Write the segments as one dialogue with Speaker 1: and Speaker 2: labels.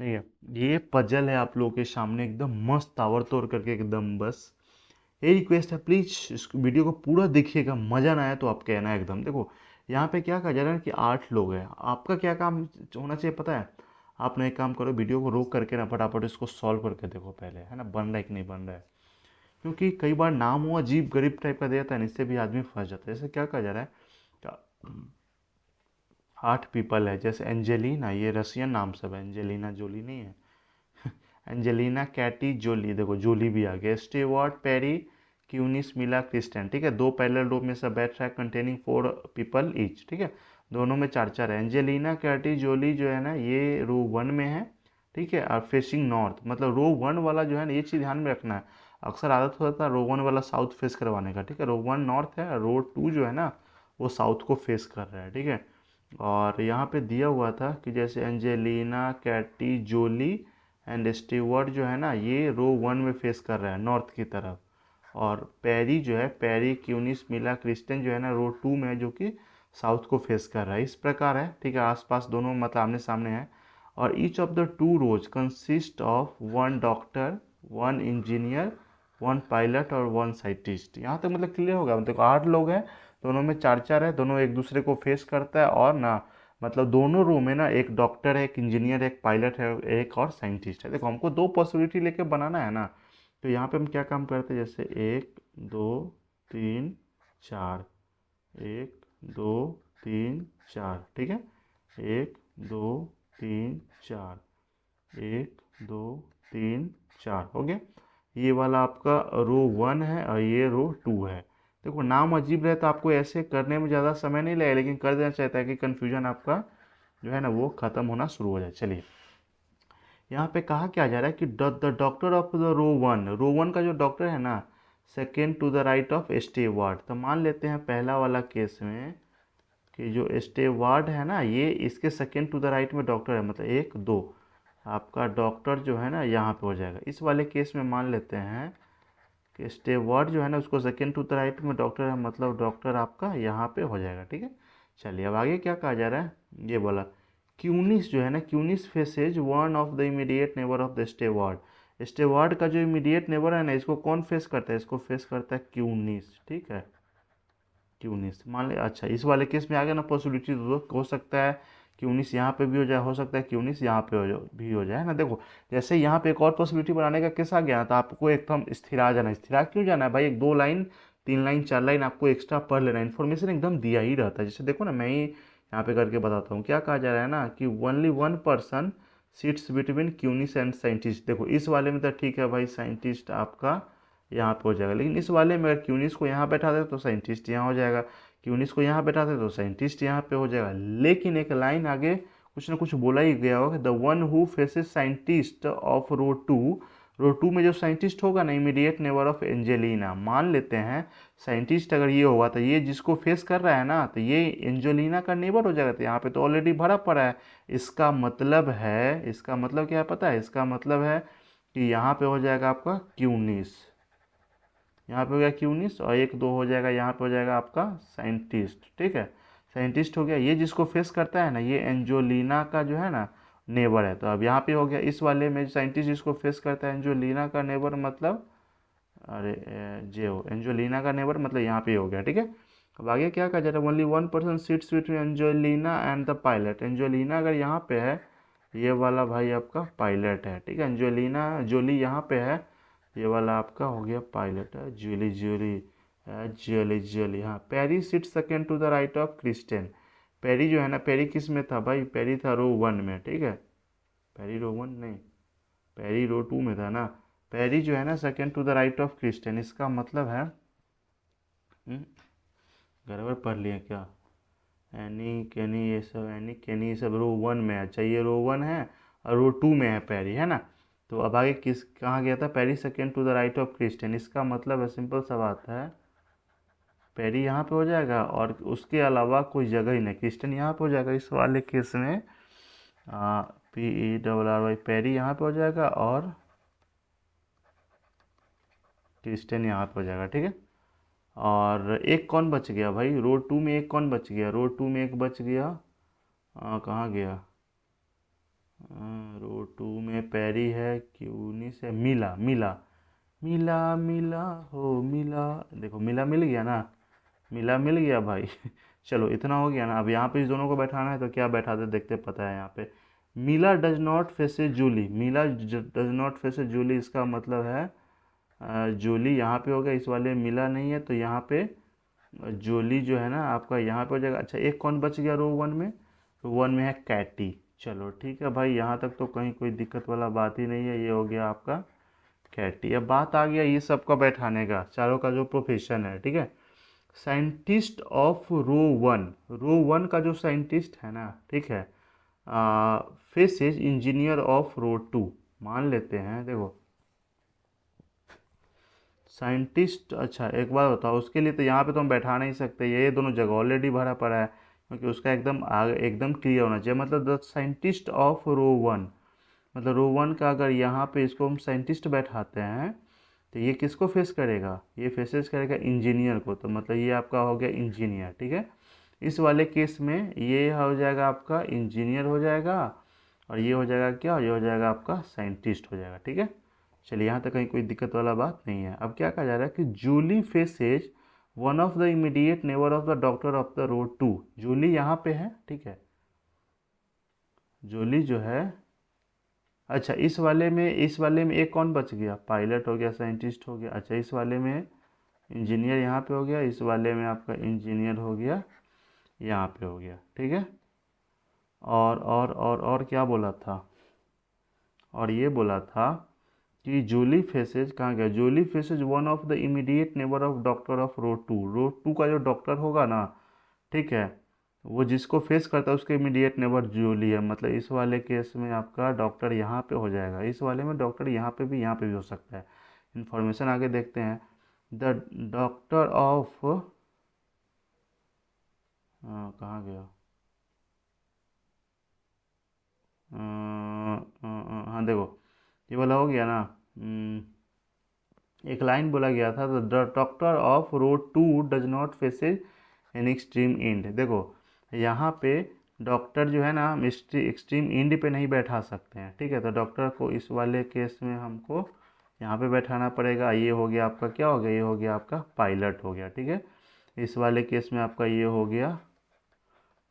Speaker 1: नहीं है, ये पजल है आप लोगों के सामने एकदम मस्त ताबड़तोड़ करके एकदम। बस ये रिक्वेस्ट है, प्लीज इस वीडियो को पूरा देखिएगा, मजा ना आया तो आप कहना एकदम। देखो यहाँ पे क्या कहा जा रहा है कि 8 लोग हैं, आपका क्या काम होना चाहिए पता है? आपने एक काम करो, वीडियो को रोक करके ना फटाफट इसको सॉल्व करके देखो पहले, है ना, बन रहा है कि नहीं बन रहा है। क्योंकि कई बार नाम वो अजीब गरीब टाइप का दिया था ना, इससे भी आदमी फंस जाता है। जैसे क्या कहा जा रहा है, क्या 8 पीपल है, जैसे एंजेलिना, ये रसियन नाम सब है, एंजेलिना जोली नहीं है। एंजेलिना कैटी जोली, देखो जोली भी आ गया। स्टीवर्ट पेरी क्यूनिस मिला क्रिस्टियन, ठीक है, दो पैरेलल रो में सब बैठ रहा है कंटेनिंग 4 पीपल ईच, ठीक है, दोनों में चार चार है। एंजेलिना कैटी जोली जो है ना ये रो 1 में है, ठीक है, और फेसिंग नॉर्थ, मतलब रो 1 वाला जो है ना, ये चीज़ ध्यान में रखना है। अक्सर आदत होता है रो 1 वाला साउथ फेस करवाने का, ठीक है, रो 1 नॉर्थ है, रो 2 जो है ना वो साउथ को फेस कर रहा है, ठीक है। और यहाँ पे दिया हुआ था कि जैसे Angelina Katie Jolie and Stewart जो है ना ये रो 1 में फेस कर रहा है नॉर्थ की तरफ, और पेरी जो है, पेरी क्यूनिस मिला क्रिस्टन जो है ना रो 2 में है, जो कि साउथ को फेस कर रहा है। इस प्रकार है, ठीक है, आसपास दोनों मतलब आमने सामने है। और each of the 2 rows consist of 1 doctor, 1 engineer, 1 pilot और 1 साइंटिस्ट। यहाँ तक मतलब क्लियर होगा, मतलब 8 लोग हैं, दोनों में चार चार है, दोनों एक दूसरे को फेस करता है, और ना मतलब दोनों रो में ना एक डॉक्टर है, एक इंजीनियर है, एक पायलट है, एक और साइंटिस्ट है। देखो हमको दो पॉसिबिलिटी लेके बनाना है ना, तो यहाँ पे हम क्या काम करते हैं, जैसे 1 2 3 4, 1 2 3 4, ठीक है, 1 2 3 4, 1 2 3 4 हो गया। ये वाला आपका रो 1 है और ये रो 2 है। देखो नाम अजीब रहे तो आपको ऐसे करने में ज़्यादा समय नहीं लगेगा, लेकिन कर देना चाहता है कि कन्फ्यूजन आपका जो है ना वो ख़त्म होना शुरू हो जाए। चलिए यहाँ पे कहा क्या जा रहा है कि the doctor of the row 1 का जो डॉक्टर है ना, second to the right of steward. तो मान लेते हैं पहला वाला केस में कि जो स्टेवार्ड है ना ये इसके सेकेंड टू द राइट में डॉक्टर है, मतलब 1 2, आपका डॉक्टर जो है ना यहाँ पे हो जाएगा। इस वाले केस में मान लेते हैं कि स्टेवार्ड जो है ना उसको सेकेंड टू द राइट में डॉक्टर है, मतलब डॉक्टर आपका यहाँ पे हो जाएगा, ठीक है। चलिए अब आगे क्या कहा जा रहा है, ये बोला क्यूनिस जो है ना, Kunis faces one of the immediate neighbour of the steward. Steward का जो इमीडिएट नेबर है ना इसको कौन फेस करता है, इसको फेस करता है क्यूनिस, ठीक है, क्यूनिस मान ले। अच्छा इस वाले केस में आ गया ना पॉसिबिलिटी, तो हो सकता है क्यूनिस यहाँ पे भी हो जाए, हो सकता है क्यूनिस यहाँ पे भी हो जाए ना। देखो जैसे यहाँ पे एक और पॉसिबिलिटी बनाने का केस आ गया तो आपको एकदम स्थिरा जाना है। स्थिरा क्यों जाना है भाई, एक 2 लाइन 3 लाइन 4 लाइन आपको एक्स्ट्रा पढ़ लेना है, इन्फॉर्मेशन एकदम दिया ही रहता है। जैसे देखो ना मैं ही यहाँ पे करके बताता हूँ, क्या कहा जा रहा है ना कि only 1 person sits between Kunis and scientist. देखो इस वाले में तो ठीक है भाई, साइंटिस्ट आपका यहाँ पे हो जाएगा, लेकिन इस वाले में अगर क्यूनिस को यहाँ बैठा दे तो साइंटिस्ट यहाँ हो जाएगा, क्यूनिस को यहाँ बैठा दे तो साइंटिस्ट यहाँ पे हो जाएगा। लेकिन एक लाइन आगे कुछ ना कुछ बोला ही गया होगा, the one who faces scientist of row 2 में जो साइंटिस्ट होगा ना इमीडिएट नेबर ऑफ एंजेलिना। मान लेते हैं साइंटिस्ट अगर ये होगा तो ये जिसको फेस कर रहा है ना तो ये एंजेलिना का नेबर हो जाएगा, तो यहाँ पे तो ऑलरेडी भरा पड़ा है। इसका मतलब क्या है पता है, इसका मतलब है कि यहाँ पे हो जाएगा आपका क्यूनिस, यहाँ पे हो गया क्यूनिस, और 1 2 हो जाएगा, यहाँ पे हो जाएगा आपका साइंटिस्ट, ठीक है, साइंटिस्ट हो गया। ये जिसको फेस करता है ना ये एंजोलिना का जो है ना नेबर है, तो अब यहाँ पे हो गया इस वाले में साइंटिस्ट जिसको फेस करता है एंजोलिना का नेबर, मतलब अरे जे हो एंजोलिना का नेबर, मतलब यहाँ पे हो गया, ठीक है। अब आगे क्या कहा जा रहा है, only 1 person sits between Angelina and the pilot. Angelina अगर यहाँ पे है, ये वाला भाई आपका पायलट है, ठीक है, एंजोलिना जोली यहाँ पे है, ये वाला आपका हो गया पायलट है, ज्यूली ज्यूली ज्यूली ज्यूली। हाँ Perry sit second to the right of Christian. Perry जो है ना, पेरी किस में था भाई, पेरी था रो 1 में, ठीक है, पेरी रो 1 नहीं, पेरी रो 2 में था ना। पेरी जो है ना second to the right of Christian, इसका मतलब है गड़बड़ पढ़ लिए क्या, एनी कैनी ये सब, एनी कैनी ये सब रो 1 में है। अच्छा ये रो 1 है और रो 2 में है पेरी, है ना। तो अब आगे किस कहाँ गया था, Perry second to the right of Christian, इसका मतलब है सिंपल सा बात है, पेरी यहाँ पे हो जाएगा और उसके अलावा कोई जगह ही नहीं, क्रिस्टियन यहाँ पे हो जाएगा इस वाले केस में। PERRY पेरी यहाँ पे हो जाएगा और क्रिस्टियन यहाँ पे हो जाएगा, ठीक है। और एक कौन बच गया भाई, रो 2 में एक कौन बच गया, रो 2 में एक बच गया, कहाँ गया, रो टू में पैरी है, क्यूनिस है, मिला मिला मिला मिला हो मिला। देखो मिला मिल गया ना, मिला मिल गया भाई। चलो इतना हो गया ना। अब यहाँ पे इस दोनों को बैठाना है तो क्या बैठाते देखते, पता है यहाँ पे मिला डज नॉट फेसेस जूली, मिला डज नॉट फेसेस जूली, इसका मतलब है जूली यहाँ पे हो गया, इस वाले में मिला नहीं है तो यहाँ पे जूली जो है ना आपका यहाँ पे हो जाएगा। अच्छा एक कौन बच गया रो वन में, रो वन में है कैटी। चलो ठीक है भाई, यहाँ तक तो कहीं कोई दिक्कत वाला बात ही नहीं है, ये हो गया आपका कैटी। अब बात आ गया ये सब का बैठाने का, चारों का जो प्रोफेशन है, ठीक है। Scientist of row one, row one का जो साइंटिस्ट है ना, ठीक है, faces engineer of row two, मान लेते हैं। देखो साइंटिस्ट, अच्छा एक बात बताओ, उसके लिए तो यहाँ पे तो हम बैठा नहीं सकते, ये दोनों जगह ऑलरेडी भरा पड़ा है, क्योंकि उसका एकदम आगे एकदम क्लियर होना चाहिए। मतलब the scientist of row one, मतलब रो वन का अगर यहाँ पे इसको हम साइंटिस्ट बैठाते हैं तो ये किसको फेस करेगा, ये फेसेस करेगा इंजीनियर को, तो मतलब ये आपका हो गया इंजीनियर, ठीक है। इस वाले केस में ये हो जाएगा आपका इंजीनियर हो जाएगा, और ये हो जाएगा क्या, ये हो जाएगा आपका साइंटिस्ट हो जाएगा, ठीक है। चलिए यहाँ तक कहीं कोई दिक्कत वाला बात नहीं है। अब क्या कहा जा रहा है कि Julie faces one of the immediate neighbour of the doctor of the row two, Julie यहाँ पे है, ठीक है, जूली जो है। अच्छा इस वाले में एक कौन बच गया, पायलट हो गया, साइंटिस्ट हो गया। अच्छा इस वाले में इंजीनियर यहाँ पे हो गया, इस वाले में आपका इंजीनियर हो गया, यहाँ पे हो गया, ठीक है। और क्या बोला था, और ये बोला था कि जूली फेसेज कहाँ गया, Julie faces one of the immediate neighbour of doctor of row two, row two का जो डॉक्टर होगा ना, ठीक है, वो जिसको फेस करता है उसके इमीडिएट नेबर जूली है। मतलब इस वाले केस में आपका डॉक्टर यहाँ पे हो जाएगा, इस वाले में डॉक्टर यहाँ पे भी हो सकता है। इन्फॉर्मेशन आगे देखते हैं। द डॉक्टर ऑफ, कहाँ गया, हाँ देखो ये वाला हो गया ना। एक लाइन बोला गया था, the doctor of row two does not faces an extreme end. देखो यहाँ पे डॉक्टर जो है ना हम एक्सट्रीम एंड पे नहीं बैठा सकते हैं, ठीक है। तो डॉक्टर को इस वाले केस में हमको यहाँ पे बैठाना पड़ेगा। ये हो गया आपका क्या हो गया, ये हो गया आपका पायलट हो गया, ठीक है। इस वाले केस में आपका ये हो गया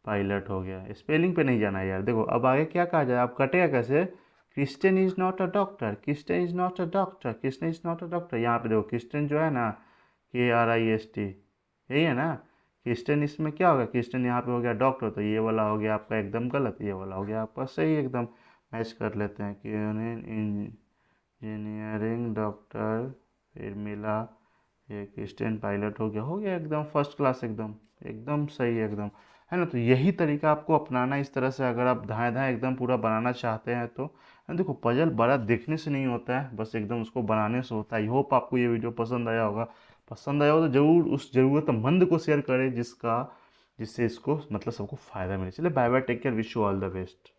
Speaker 1: पायलट हो गया। स्पेलिंग पे नहीं जाना है यार। देखो अब आगे क्या कहा जाए, आप कटेगा कैसे, Christian is not a doctor, Christian is not a doctor, Christian is not a doctor. यहाँ पे देखो क्रिस्टियन जो है ना, KRIST, यही है ना क्रिस्टियन, इसमें क्या होगा, क्रिस्टियन यहाँ पे हो गया डॉक्टर, तो ये वाला हो गया आपका एकदम गलत, ये वाला हो गया आपका सही, एकदम मैच कर लेते हैं कि इंजीनियरिंग डॉक्टर, फिर मिला ये क्रिस्टियन पायलट हो गया एकदम फर्स्ट क्लास, एकदम एकदम सही है एकदम, है ना। तो यही तरीका आपको अपनाना है। इस तरह से अगर आप धाएँ धाएँ एकदम पूरा बनाना चाहते हैं तो देखो पजल बड़ा देखने से नहीं होता है, बस एकदम उसको बनाने से होता है। आई होप आपको ये वीडियो पसंद आया होगा, पसंद आया हो तो ज़रूर उस ज़रूरतमंद को शेयर करें जिससे इसको मतलब सबको फ़ायदा मिले। चलिए bye bye, take care, wish you all the best.